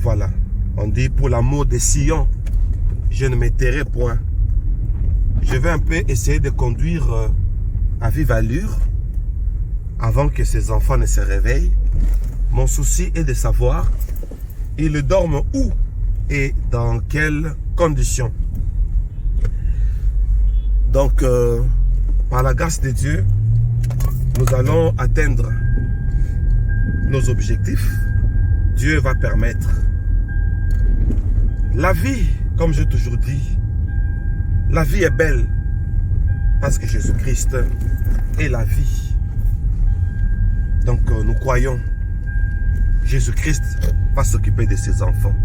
Voilà. On dit pour l'amour de Sion, je ne me tairai point. Je vais un peu essayer de conduire à vive allure avant que ces enfants ne se réveillent. Mon souci est de savoir, ils dorment où et dans quelles conditions. Donc, par la grâce de Dieu, nous allons atteindre nos objectifs. Dieu va permettre. La vie, comme j'ai toujours dit, la vie est belle parce que Jésus-Christ est la vie. Donc nous croyons, Jésus-Christ va s'occuper de ses enfants.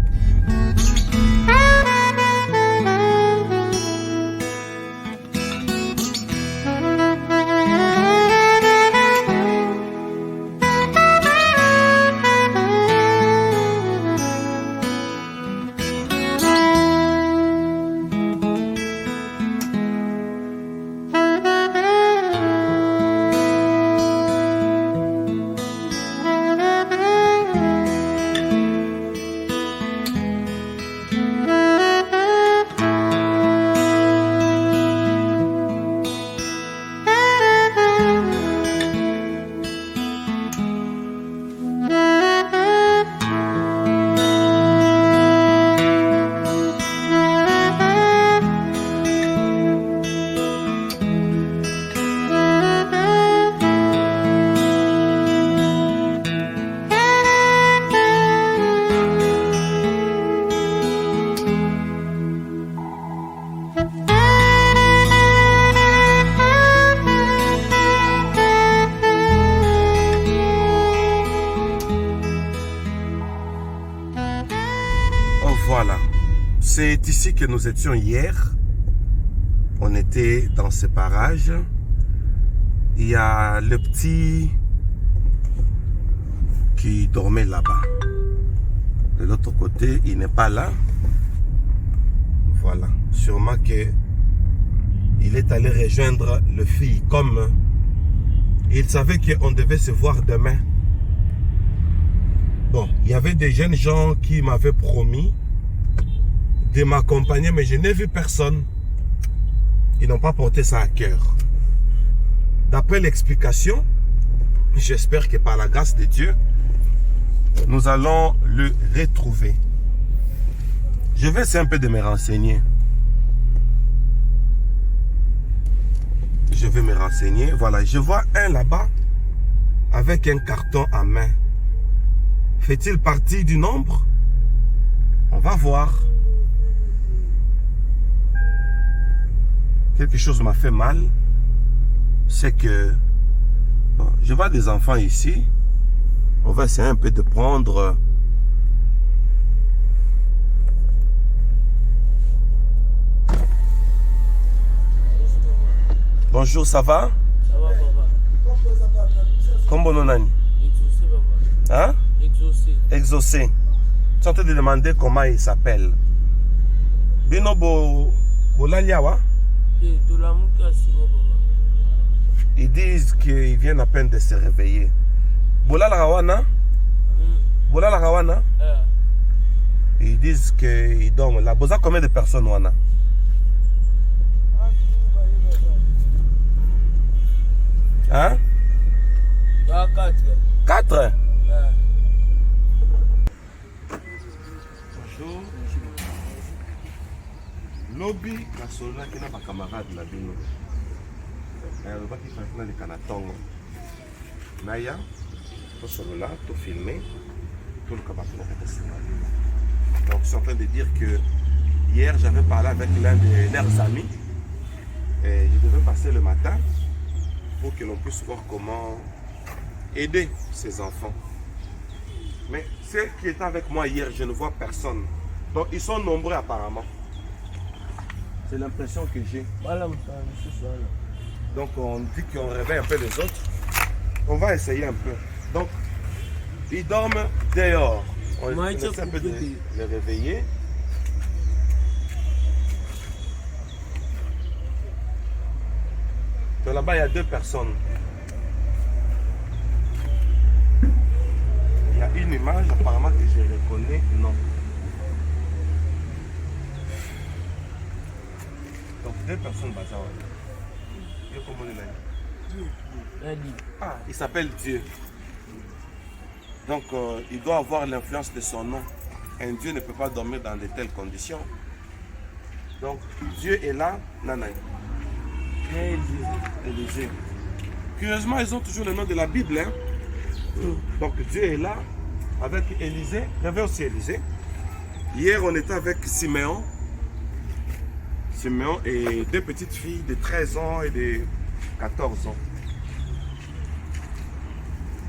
Voilà, c'est ici que nous étions hier. On était dans ce parage. Il y a le petit qui dormait là-bas. De l'autre côté, il n'est pas là. Voilà, sûrement que il est allé rejoindre le fille comme il savait qu'on devait se voir demain. Bon, il y avait des jeunes gens qui m'avaient promis de m'accompagner, mais je n'ai vu personne. Ils n'ont pas porté ça à cœur. D'après l'explication, j'espère que par la grâce de Dieu, nous allons le retrouver. Je vais essayer un peu de me renseigner. Je vais me renseigner. Voilà, je vois un là-bas avec un carton à main. Fait-il partie du nombre? On va voir. Quelque chose m'a fait mal. C'est que bon, je vois des enfants ici. On va essayer un peu de prendre bonjour, ça va? Ça va, papa. Comment on a? Exaucé, papa. Hein? Exaucé. Exaucé. Tu es en train de demander comment il s'appelle. Bino Bolaliawa? De l'amour qui a suivi, papa. Ils disent qu'ils viennent à peine de se réveiller. Bolalawana? Bolalawana? Ils disent qu'ils dorment là. Boza, combien de personnes on a? Hein? 4. 4? Bonjour. Lobby, la solna qui n'a pas camarade la bino. Le baki fait le canatongo. Naya, tout solo là, tout filmé, tout le cabaret de donc je suis en train de dire que hier j'avais parlé avec l'un de leurs amis et je devais passer le matin pour que l'on puisse voir comment aider ces enfants. Mais ceux qui étaient avec moi hier, je ne vois personne. Donc ils sont nombreux apparemment. C'est l'impression que j'ai. Donc on dit qu'on réveille un peu les autres. On va essayer un peu. Donc ils dorment dehors. On essaie un peu de les réveiller. Donc là-bas il y a 2 personnes. Il y a une image apparemment que je reconnais. Non. Deux personnes bazaar. Ah, il s'appelle Dieu. Donc, il doit avoir l'influence de son nom. Un Dieu ne peut pas dormir dans de telles conditions. Donc, Dieu est là, Nanaï. Élisée. Curieusement, ils ont toujours le nom de la Bible. Hein? Donc, Dieu est là avec Élisée. Il y avait aussi Élisée. Hier, on était avec Siméon. Siméon et deux petites filles de 13 ans et de 14 ans.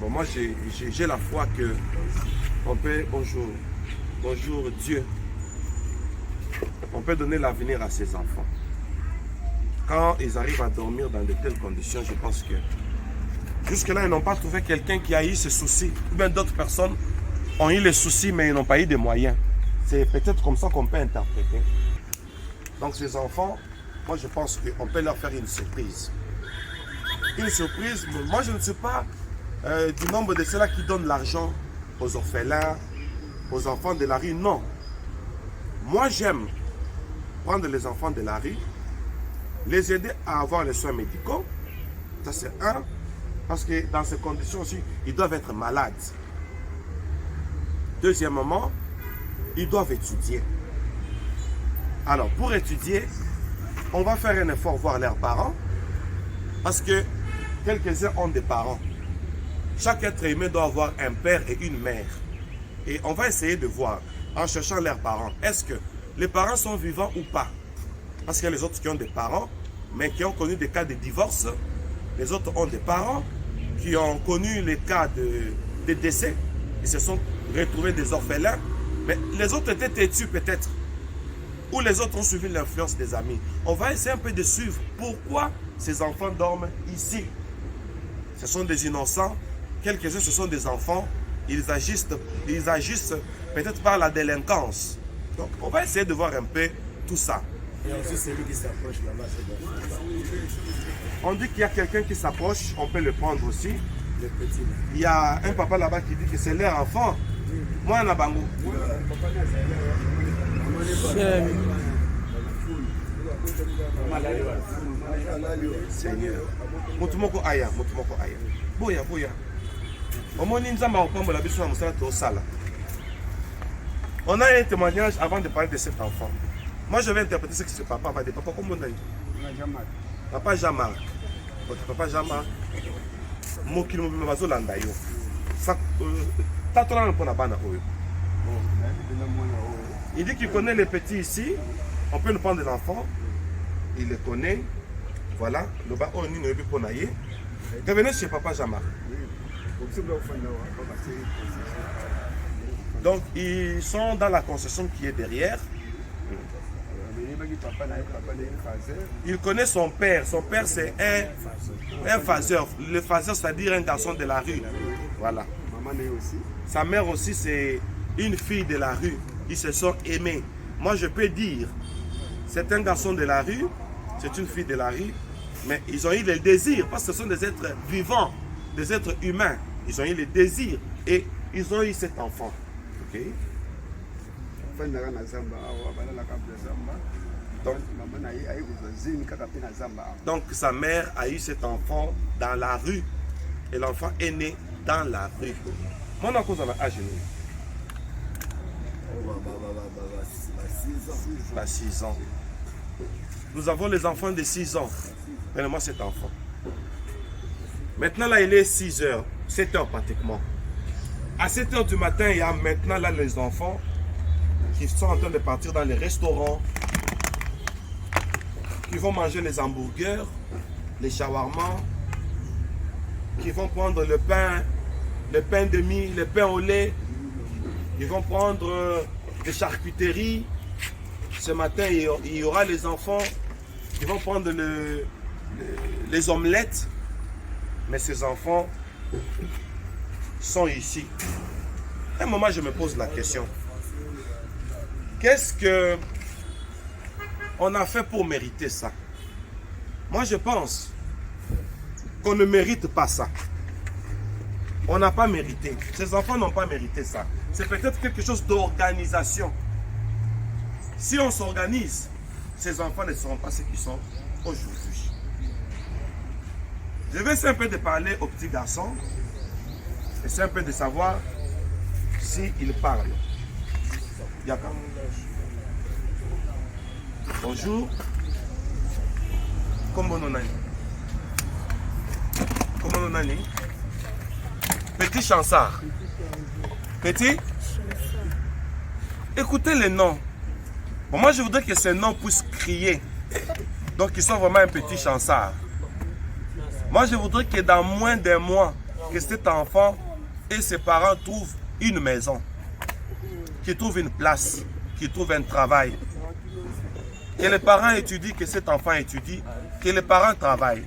Bon, moi, j'ai la foi que on peut, bonjour Dieu, on peut donner l'avenir à ses enfants. Quand ils arrivent à dormir dans de telles conditions, je pense que jusque-là, ils n'ont pas trouvé quelqu'un qui a eu ce souci. Ou bien d'autres personnes ont eu les soucis, mais ils n'ont pas eu de moyens. C'est peut-être comme ça qu'on peut interpréter. Donc ces enfants, moi je pense qu'on peut leur faire une surprise. Une surprise, moi je ne suis pas du nombre de ceux-là qui donnent l'argent aux orphelins, aux enfants de la rue, non. Moi j'aime prendre les enfants de la rue, les aider à avoir les soins médicaux. Ça c'est un, parce que dans ces conditions aussi, ils doivent être malades. Deuxièmement, ils doivent étudier. Alors, pour étudier, on va faire un effort voir leurs parents, parce que quelques-uns ont des parents. Chaque être humain doit avoir un père et une mère. Et on va essayer de voir, en cherchant leurs parents, est-ce que les parents sont vivants ou pas? Parce qu'il y a les autres qui ont des parents, mais qui ont connu des cas de divorce. Les autres ont des parents qui ont connu les cas de décès. Ils se sont retrouvés des orphelins. Mais les autres étaient têtus peut-être. Ou les autres ont suivi l'influence des amis. On va essayer un peu de suivre pourquoi ces enfants dorment ici. Ce sont des innocents. Quelques-uns, ce sont des enfants. Ils agissent peut-être par la délinquance. Donc, on va essayer de voir un peu tout ça. Et aussi celui qui s'approche là-bas, c'est bon. On dit qu'il y a quelqu'un qui s'approche, on peut le prendre aussi. Le petit là. Il y a un papa là-bas qui dit que c'est leur enfant. Moi, en Abango. Seigneur. Mutumoko aya. Boya. On a un témoignage avant de parler de cet enfant. Moi, je vais interpréter ce que ce papa va dire. Papa, comment on dit? Papa Jean-Marc. Votre papa Jean-Marc. Mokilo Mazo Landayo. Il dit qu'il connaît les petits ici. On peut nous prendre des enfants. Il les connaît. Voilà. Le bas, on est pour naïe. Revenez chez papa Jean-Marc. Donc, ils sont dans la concession qui est derrière. Il connaît son père. Son père, c'est un phaseur. Le phaseur, c'est-à-dire un garçon de la rue. Voilà. Sa mère aussi, c'est une fille de la rue. Ils se sont aimés. Moi, je peux dire, c'est un garçon de la rue, c'est une fille de la rue, mais ils ont eu le désir, parce que ce sont des êtres vivants, des êtres humains. Ils ont eu le désir et ils ont eu cet enfant. Ok? Donc sa mère a eu cet enfant dans la rue et l'enfant est né dans la rue. Mon oncle a âge 6 ans. Nous avons les enfants de 6 ans. Prenez-moi cet enfant. Maintenant là il est 6 heures, 7 heures pratiquement. À 7 heures du matin, il y a maintenant là les enfants qui sont en train de partir dans les restaurants, qui vont manger les hamburgers, les shawarma, qui vont prendre le pain de mie, le pain au lait, ils vont prendre des charcuteries. Ce matin, il y aura les enfants qui vont prendre les omelettes, mais ces enfants sont ici. À un moment, je me pose la question. Qu'est-ce que on a fait pour mériter ça? Moi, je pense qu'on ne mérite pas ça. On n'a pas mérité. Ces enfants n'ont pas mérité ça. C'est peut-être quelque chose d'organisation. Si on s'organise, ces enfants ne seront pas ce qu'ils sont aujourd'hui. Je vais essayer un peu de parler aux petits garçons, essayer un peu de savoir s'ils parlent. Yaka. Bonjour. Comment on a dit? Comment on a dit? Petit Chansard. Petit? Écoutez les noms. Bon, moi, je voudrais que ces noms puissent crier. Donc, ils sont vraiment un petit Chansard. Moi, je voudrais que dans moins d'un mois, que cet enfant et ses parents trouvent une maison, qu'ils trouvent une place, qu'ils trouvent un travail. Que les parents étudient, que cet enfant étudie, que les parents travaillent.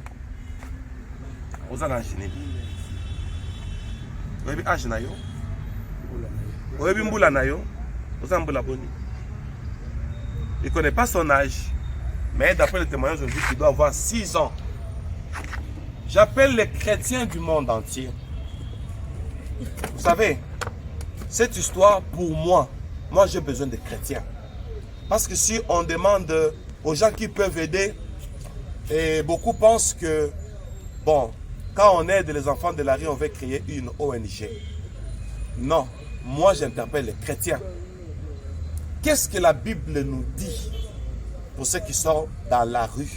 Vous en enchaînez. Vous avez âge nayo? Vous avez mboula nayo? Vous avez mboula boni? Il ne connaît pas son âge, mais d'après le témoignage, on dit qu'il doit avoir 6 ans. J'appelle les chrétiens du monde entier. Vous savez, cette histoire, pour moi j'ai besoin de chrétiens. Parce que si on demande aux gens qui peuvent aider, et beaucoup pensent que, bon, quand on aide les enfants de la rue, on va créer une ONG. Non, moi j'interpelle les chrétiens. Qu'est-ce que la Bible nous dit pour ceux qui sont dans la rue,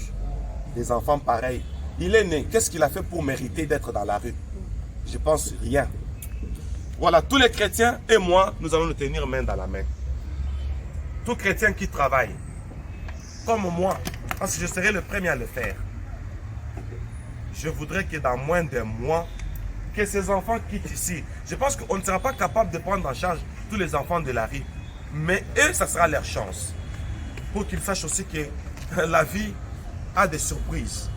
des enfants pareils? Il est né, qu'est-ce qu'il a fait pour mériter d'être dans la rue? Je pense rien. Voilà, tous les chrétiens et moi, nous allons nous tenir main dans la main. Tout chrétien qui travaille, comme moi, parce que je serai le premier à le faire. Je voudrais que dans moins d'un mois, que ces enfants quittent ici. Je pense qu'on ne sera pas capable de prendre en charge tous les enfants de la rue. Mais eux, ça sera leur chance. Pour qu'ils sachent aussi que la vie a des surprises.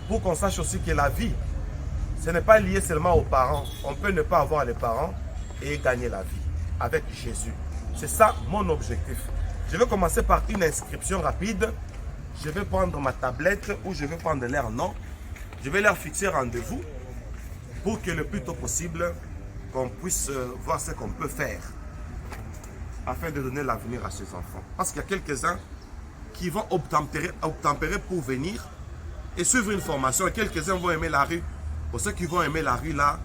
Pour qu'on sache aussi que la vie, ce n'est pas lié seulement aux parents. On peut ne pas avoir les parents et gagner la vie avec Jésus. C'est ça mon objectif. Je vais commencer par une inscription rapide. Je vais prendre ma tablette ou je vais prendre leur nom. Je vais leur fixer rendez-vous pour que le plus tôt possible, qu'on puisse voir ce qu'on peut faire afin de donner l'avenir à ces enfants. Parce qu'il y a quelques-uns qui vont obtempérer pour venir et suivre une formation. Et quelques-uns vont aimer la rue. Pour ceux qui vont aimer la rue là,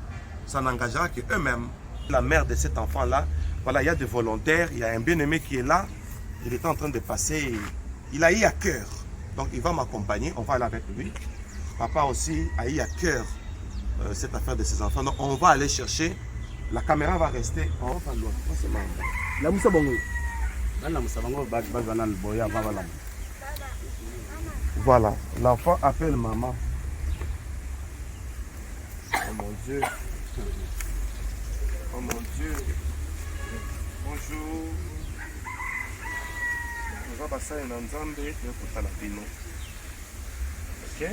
ça n'engagera qu'eux-mêmes. La mère de cet enfant-là, voilà, il y a des volontaires, il y a un bien-aimé qui est là. Il est en train de passer, il a eu à cœur. Donc il va m'accompagner, on va aller avec lui. Papa aussi a eu à cœur cette affaire de ses enfants. Donc on va aller chercher. La caméra va rester en haut, pas loin. Voilà, l'enfant appelle maman. Oh mon Dieu. Oh mon Dieu. Bonjour. On va passer un ensemble pour la pino. Ok?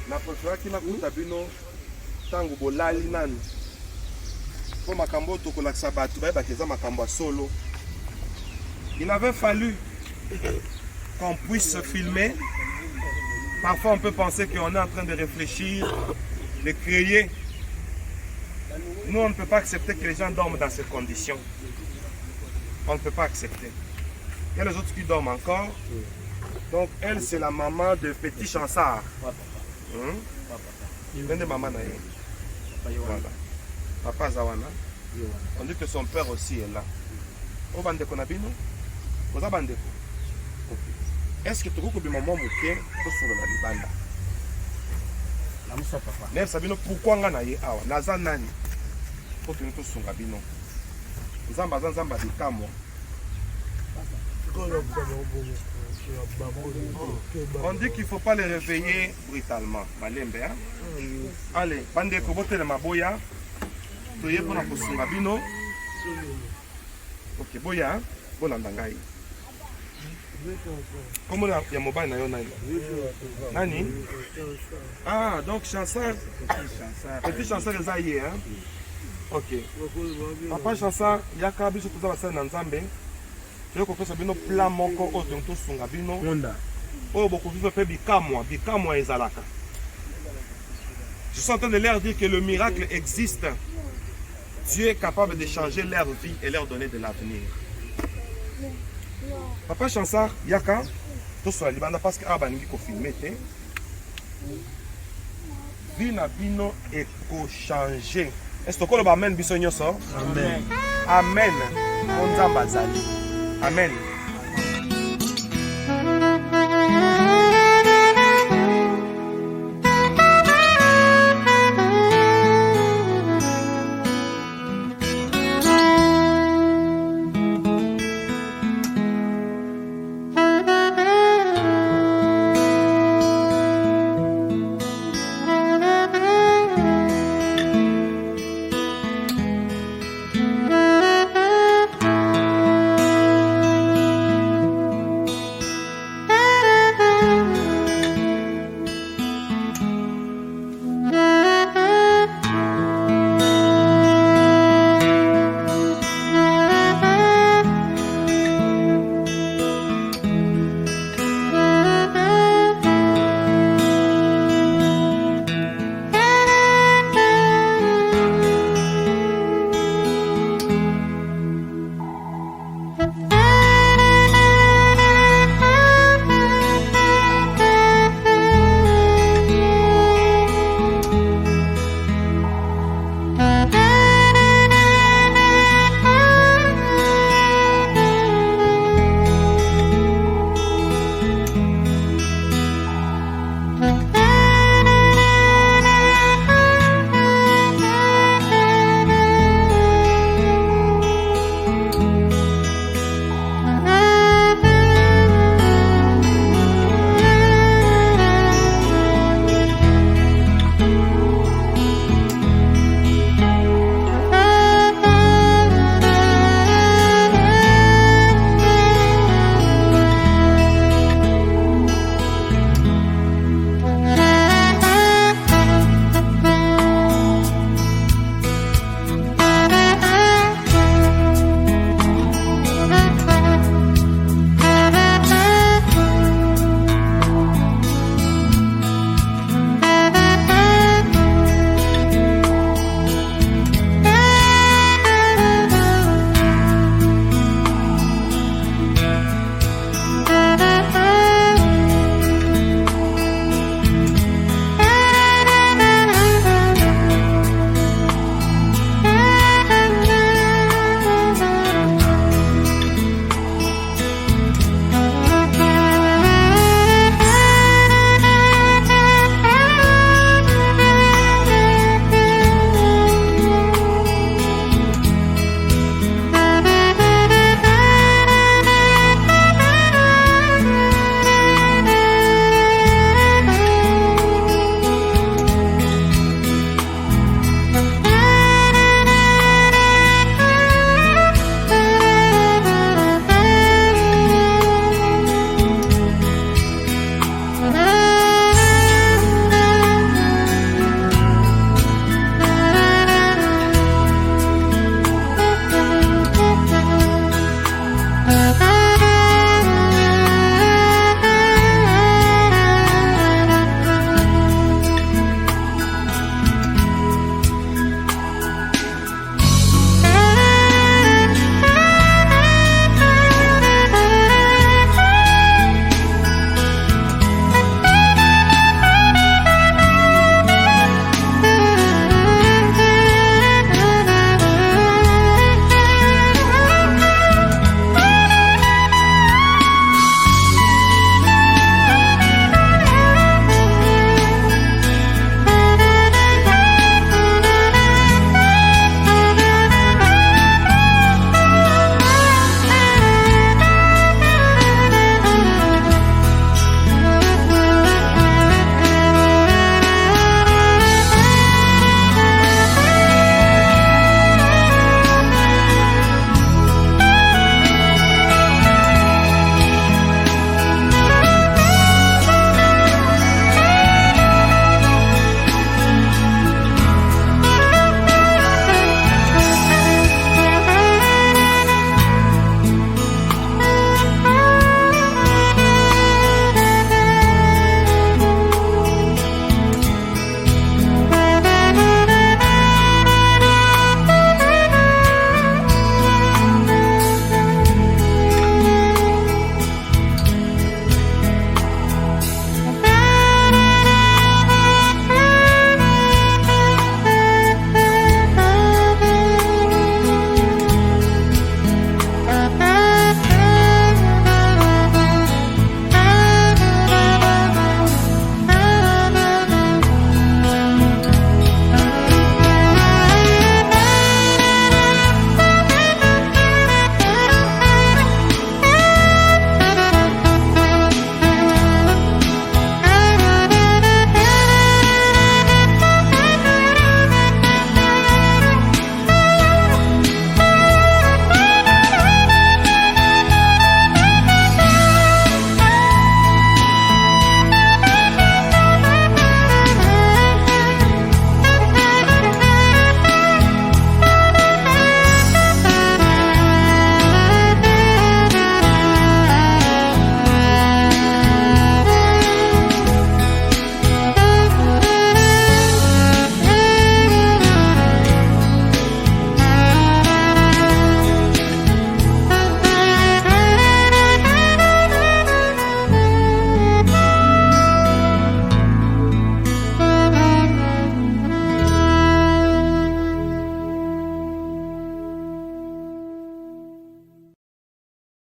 La prochaine qui m'a coupé la pino, tango bolali nani. Pour ma cambo toko la sabatu, bah keza ma cambo solo. Il avait fallu qu'on puisse filmer. Parfois, on peut penser qu'on est en train de réfléchir, de créer. Nous, on ne peut pas accepter que les gens dorment dans ces conditions. On ne peut pas accepter. Il y a les autres qui dorment encore. Donc, elle, c'est la maman de Petit Chansard. De maman naïe. Voilà. Papa Zawana. On dit que son père aussi est là. Au bandeko nabino? Vous avez bandeko? Est-ce que tu as un moment où tu es sur la libanda? Mais Sabino, pourquoi on a eu awa? Naza nani? Faut que nous soyons Sabino. Zamba zamba bikamo. On dit qu'il ne faut pas les réveiller brutalement. Malembe, hein? Allez, bande kobote le maboya. Tu es pour la Sabino. Ok, boya, bolandangai. Comment il y a mobile Nani? Ah, donc Chansard. Petit Chansard est aillé, hein? Ok. Papa Chansard, il y a qu'à biso tout ça dans Nzambe. Je crois que c'est bien plan moko o donc tout sunga bino. Oh, beaucoup de fait bikamwa ezalaka. Je suis en train de leur dire que le miracle existe. Dieu est capable de changer leur vie et leur donner de l'avenir. Papa Chansard, yaka, tout sur la libanda parce que abangi ko filmer te. Bina bino eko changer. Est-ce que le amen biso nyoso? Amen. Amen. Onzamba zali. Amen.